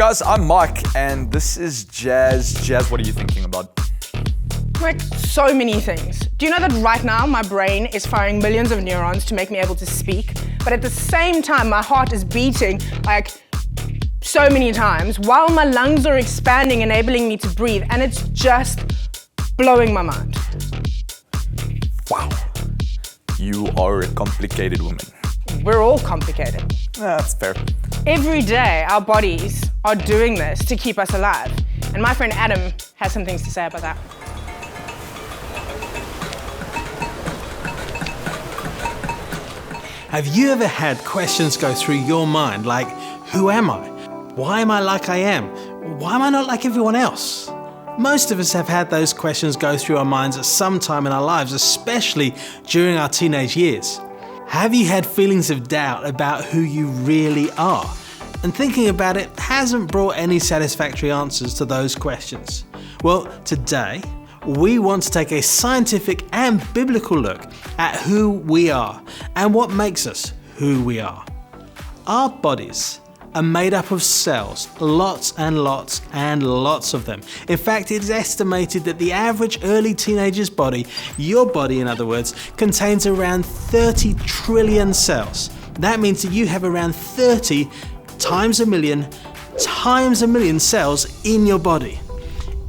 guys, I'm Mike, and this is Jazz. Jazz, what are you thinking about? Like, so many things. Do you know that right now my brain is firing millions of neurons to make me able to speak, but at the same time my heart is beating like so many times while my lungs are expanding, enabling me to breathe, and it's just blowing my mind. Wow. You are a complicated woman. We're all complicated. That's fair. Every day our bodies are doing this to keep us alive, and my friend Adam has some things to say about that. Have you ever had questions go through your mind like, who am I? Why am I like I am? Why am I not like everyone else? Most of us have had those questions go through our minds at some time in our lives, especially during our teenage years. Have you had feelings of doubt about who you really are? And thinking about it hasn't brought any satisfactory answers to those questions. Well, today, we want to take a scientific and biblical look at who we are and what makes us who we are. Our bodies are made up of cells, lots and lots and lots of them. In fact, it is estimated that the average early teenager's body, your body in other words, contains around 30 trillion cells. That means that you have around 30 times a million cells in your body.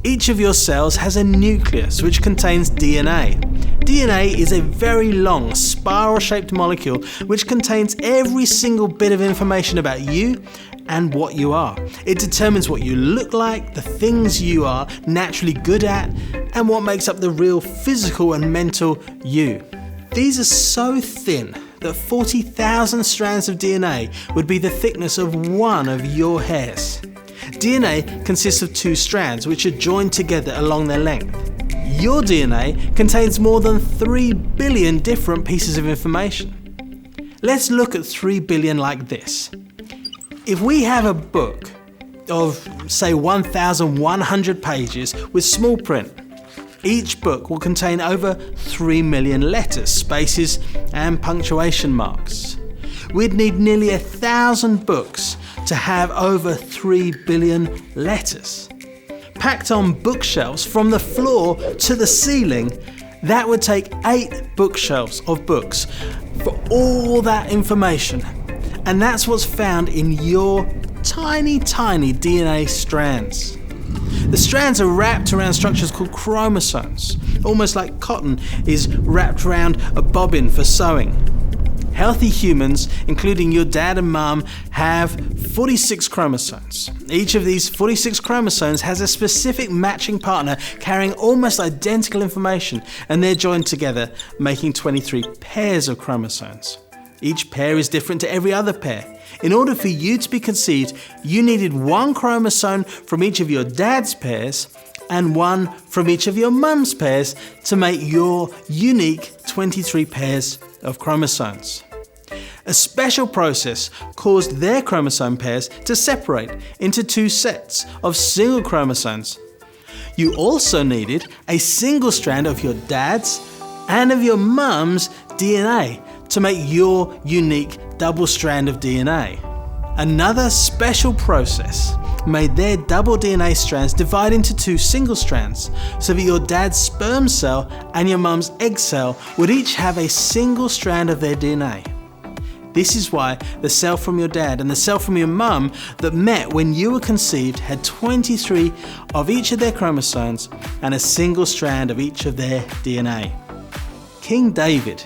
Each of your cells has a nucleus which contains DNA. DNA is a very long, spiral-shaped molecule which contains every single bit of information about you and what you are. It determines what you look like, the things you are naturally good at, and what makes up the real physical and mental you. These are so thin that 40,000 strands of DNA would be the thickness of one of your hairs. DNA consists of two strands which are joined together along their length. Your DNA contains more than 3 billion different pieces of information. Let's look at 3 billion like this. If we have a book of, say, 1,100 pages with small print, each book will contain over 3 million letters, spaces, and punctuation marks. We'd need nearly 1,000 books to have over 3 billion letters. Packed on bookshelves from the floor to the ceiling, that would take 8 bookshelves of books for all that information. And that's what's found in your tiny, tiny DNA strands. The strands are wrapped around structures called chromosomes, almost like cotton is wrapped around a bobbin for sewing. Healthy humans, including your dad and mum, have 46 chromosomes. Each of these 46 chromosomes has a specific matching partner carrying almost identical information, and they're joined together, making 23 pairs of chromosomes. Each pair is different to every other pair. In order for you to be conceived, you needed one chromosome from each of your dad's pairs and one from each of your mum's pairs to make your unique 23 pairs of chromosomes. A special process caused their chromosome pairs to separate into 2 sets of single chromosomes. You also needed a single strand of your dad's and of your mum's DNA to make your unique double strand of DNA. Another special process made their double DNA strands divide into 2 single strands so that your dad's sperm cell and your mum's egg cell would each have a single strand of their DNA. This is why the cell from your dad and the cell from your mum that met when you were conceived had 23 of each of their chromosomes and a single strand of each of their DNA. King David,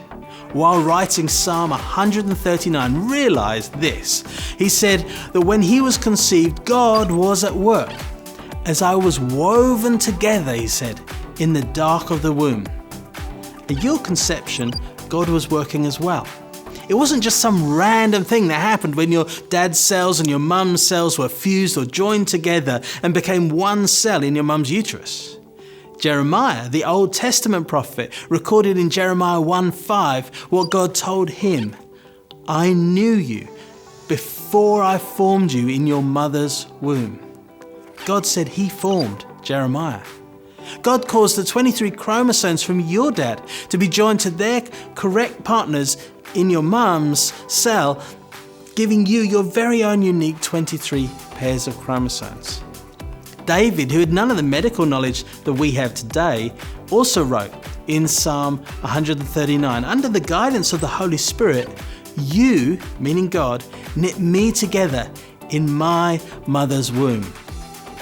while writing Psalm 139, realized this. He said that when he was conceived, God was at work. As I was woven together, he said, in the dark of the womb. At your conception, God was working as well. It wasn't just some random thing that happened when your dad's cells and your mum's cells were fused or joined together and became one cell in your mum's uterus. Jeremiah, the Old Testament prophet, recorded in Jeremiah 1:5 what God told him. I knew you before I formed you in your mother's womb. God said he formed Jeremiah. God caused the 23 chromosomes from your dad to be joined to their correct partners in your mum's cell, giving you your very own unique 23 pairs of chromosomes. David, who had none of the medical knowledge that we have today, also wrote in Psalm 139, under the guidance of the Holy Spirit, "You," meaning God, "knit me together in my mother's womb."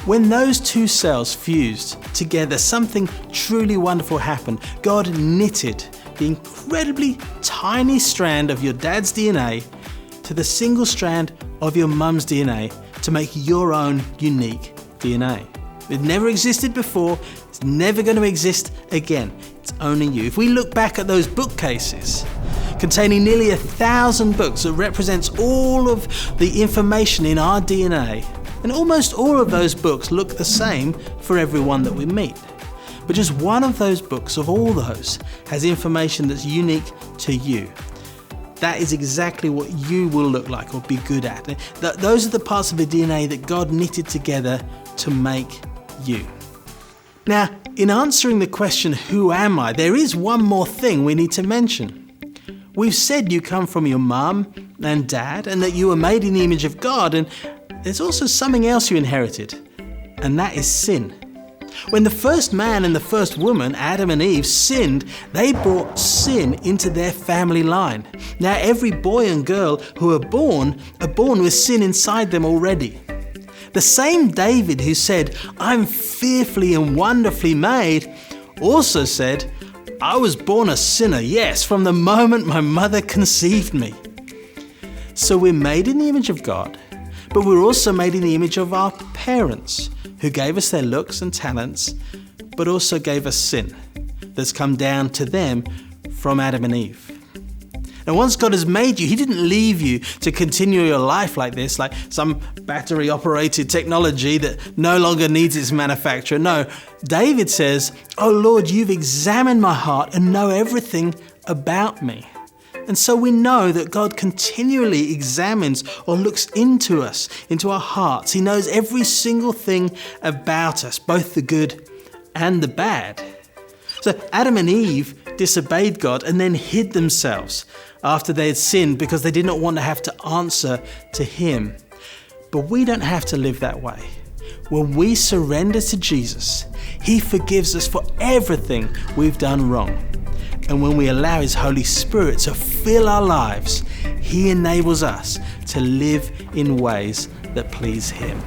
When those two cells fused together, something truly wonderful happened. God knitted the incredibly tiny strand of your dad's DNA to the single strand of your mum's DNA to make your own unique DNA. It never existed before, it's never going to exist again. It's only you. If we look back at those bookcases containing nearly 1,000 books that represents all of the information in our DNA, and almost all of those books look the same for everyone that we meet. But just one of those books, of all those, has information that's unique to you. That is exactly what you will look like or be good at. Those are the parts of the DNA that God knitted together to make you. Now, in answering the question, who am I, there is one more thing we need to mention. We've said you come from your mum and dad and that you were made in the image of God, and there's also something else you inherited, and that is sin. When the first man and the first woman, Adam and Eve, sinned, they brought sin into their family line. Now every boy and girl who are born with sin inside them already. The same David who said, "I'm fearfully and wonderfully made," also said, "I was born a sinner, yes, from the moment my mother conceived me." So we're made in the image of God, but we're also made in the image of our parents, who gave us their looks and talents, but also gave us sin that's come down to them from Adam and Eve. And once God has made you, He didn't leave you to continue your life like this, like some battery-operated technology that no longer needs its manufacturer. No, David says, "Oh Lord, you've examined my heart and know everything about me." And so we know that God continually examines or looks into us, into our hearts. He knows every single thing about us, both the good and the bad. So Adam and Eve disobeyed God and then hid themselves after they had sinned because they did not want to have to answer to Him. But we don't have to live that way. When we surrender to Jesus, He forgives us for everything we've done wrong. And when we allow His Holy Spirit to fill our lives, He enables us to live in ways that please Him.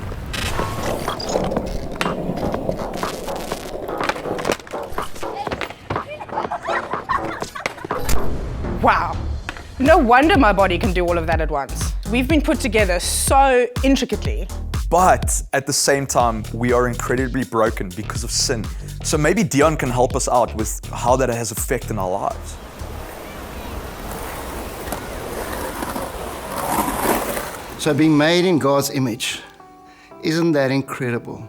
Wow. No wonder my body can do all of that at once. We've been put together so intricately. But at the same time, we are incredibly broken because of sin. So maybe Dion can help us out with how that has effect in our lives. So being made in God's image, isn't that incredible?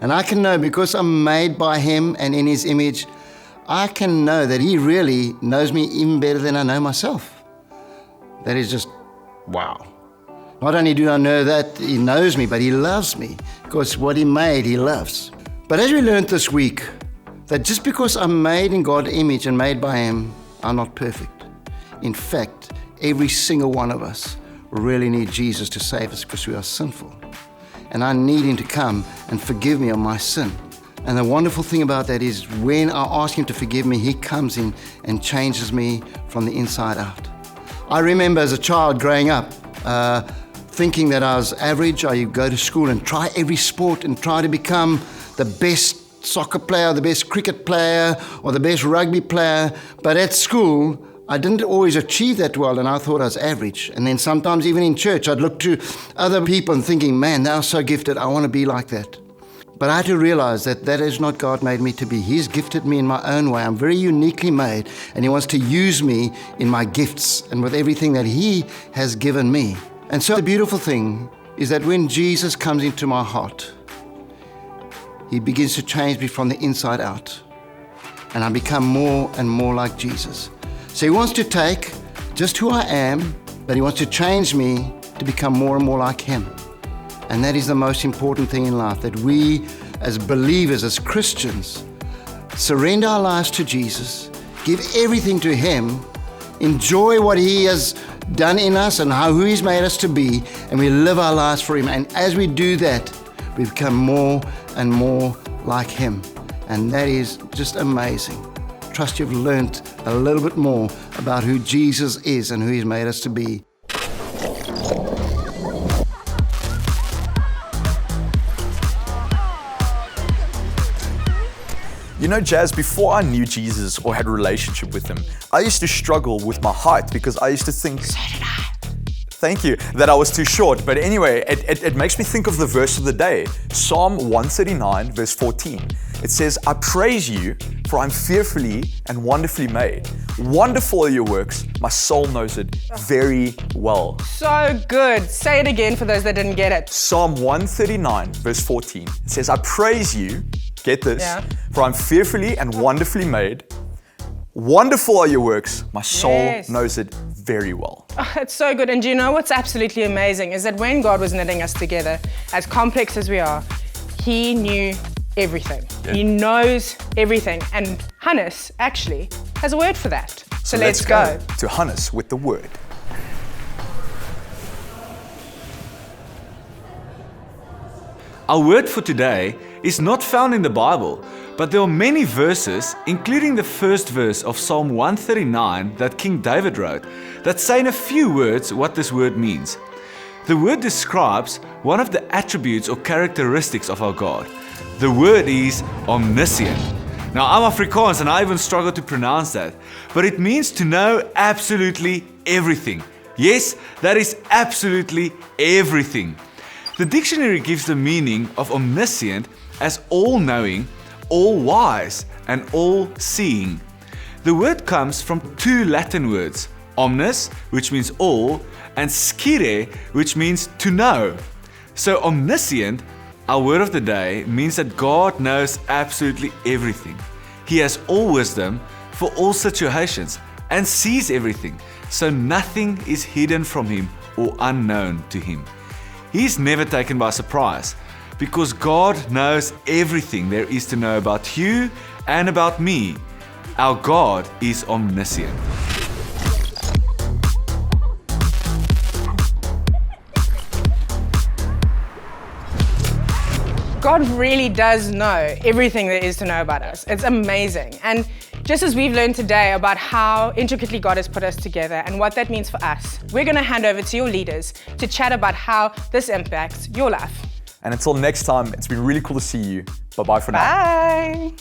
And I can know because I'm made by Him and in His image, I can know that He really knows me even better than I know myself. That is just wow. Not only do I know that He knows me, but He loves me because what He made, He loves. But as we learned this week, that just because I'm made in God's image and made by Him, I'm not perfect. In fact, every single one of us really need Jesus to save us because we are sinful. And I need Him to come and forgive me of my sin. And the wonderful thing about that is when I ask Him to forgive me, He comes in and changes me from the inside out. I remember as a child growing up, thinking that I was average. I would go to school and try every sport and try to become the best soccer player, the best cricket player, or the best rugby player. But at school, I didn't always achieve that well, and I thought I was average. And then sometimes even in church, I'd look to other people and thinking, man, they're so gifted, I want to be like that. But I had to realize that that is not God made me to be. He's gifted me in my own way. I'm very uniquely made, and He wants to use me in my gifts and with everything that He has given me. And so the beautiful thing is that when Jesus comes into my heart, He begins to change me from the inside out. And I become more and more like Jesus. So He wants to take just who I am, but He wants to change me to become more and more like Him. And that is the most important thing in life, that we as believers, as Christians, surrender our lives to Jesus, give everything to Him, enjoy what He has done in us and who He's made us to be, and we live our lives for Him. And as we do that, we become more and more like Him. And that is just amazing. Trust you've learned a little bit more about who Jesus is and who He's made us to be. You know, Jazz, before I knew Jesus or had a relationship with Him, I used to struggle with my height because I used to think, so did I. Thank you, that I was too short. But anyway, it makes me think of the verse of the day, Psalm 139, verse 14. It says, I praise you, for I'm fearfully and wonderfully made. Wonderful are your works, my soul knows it very well. So good. Say it again for those that didn't get it. Psalm 139, verse 14. It says, I praise you, get this, for I'm fearfully and wonderfully made. Wonderful are your works, my soul knows it very well. Oh, it's so good. And do you know what's absolutely amazing is that when God was knitting us together, as complex as we are, He knew everything. Yeah. He knows everything. And Hannes actually has a word for that. So let's go to Hannes with the word. Our word for today is not found in the Bible, but there are many verses, including the first verse of Psalm 139 that King David wrote, that say in a few words what this word means. The word describes one of the attributes or characteristics of our God. The word is omniscient. Now, I'm Afrikaans and I even struggle to pronounce that, but it means to know absolutely everything. Yes, that is absolutely everything. The dictionary gives the meaning of omniscient as all-knowing, all-wise, and all-seeing. The word comes from two Latin words, omnis, which means all, and scire, which means to know. So omniscient, our word of the day, means that God knows absolutely everything. He has all wisdom for all situations and sees everything, so nothing is hidden from Him or unknown to Him. He's never taken by surprise, because God knows everything there is to know about you and about me. Our God is omniscient. God really does know everything there is to know about us. It's amazing. And just as we've learned today about how intricately God has put us together and what that means for us, we're going to hand over to your leaders to chat about how this impacts your life. And until next time, it's been really cool to see you. Bye-bye for now. Bye.